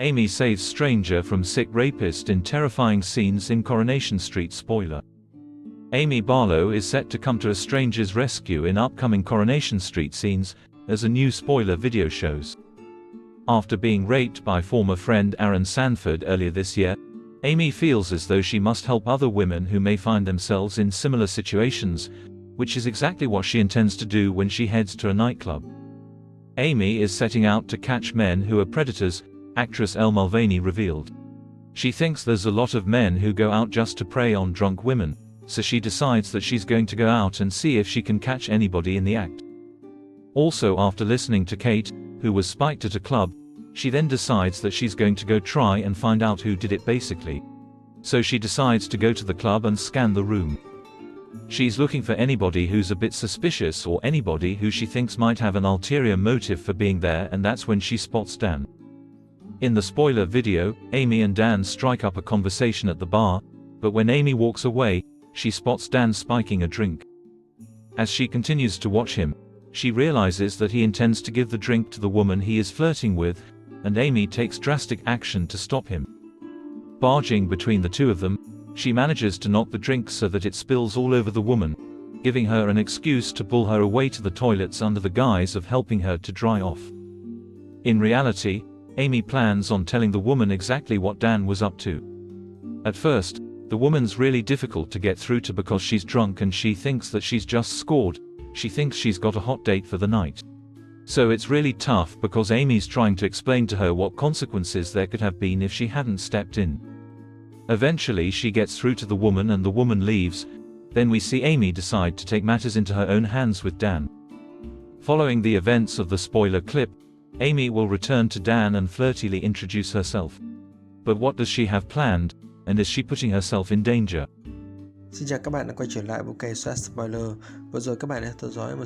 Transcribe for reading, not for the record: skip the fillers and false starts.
Amy saves stranger from sick rapist in terrifying scenes in Coronation Street. Spoiler. Amy Barlow is set to come to a stranger's rescue in upcoming Coronation Street scenes, as a new spoiler video shows. After being raped by former friend Aaron Sanford earlier this year, Amy feels as though she must help other women who may find themselves in similar situations, which is exactly what she intends to do when she heads to a nightclub. Amy is setting out to catch men who are predators, actress Elle Mulvaney revealed. She thinks there's a lot of men who go out just to prey on drunk women, so she decides that she's going to go out and see if she can catch anybody in the act. Also, after listening to Kate, who was spiked at a club, she then decides that she's going to go try and find out who did it basically. So she decides to go to the club and scan the room. She's looking for anybody who's a bit suspicious or anybody who she thinks might have an ulterior motive for being there, and that's when she spots Dan. In the spoiler video, Amy and Dan strike up a conversation at the bar, but when Amy walks away, she spots Dan spiking a drink. As she continues to watch him, she realizes that he intends to give the drink to the woman he is flirting with, and Amy takes drastic action to stop him. Barging between the two of them, she manages to knock the drink so that it spills all over the woman, giving her an excuse to pull her away to the toilets under the guise of helping her to dry off. In reality, Amy plans on telling the woman exactly what Dan was up to. At first, the woman's really difficult to get through to because she's drunk and she thinks that she's just scored. She thinks she's got a hot date for the night. So it's really tough because Amy's trying to explain to her what consequences there could have been if she hadn't stepped in. Eventually she gets through to the woman and the woman leaves. Then we see Amy decide to take matters into her own hands with Dan. Following the events of the spoiler clip, Amy will return to Dan and flirtily introduce herself. But what does she have planned, and is she putting herself in danger? Xin chào các bạn đã quay trở lại với kênh Spoiler. Vừa rồi các bạn đã theo dõi một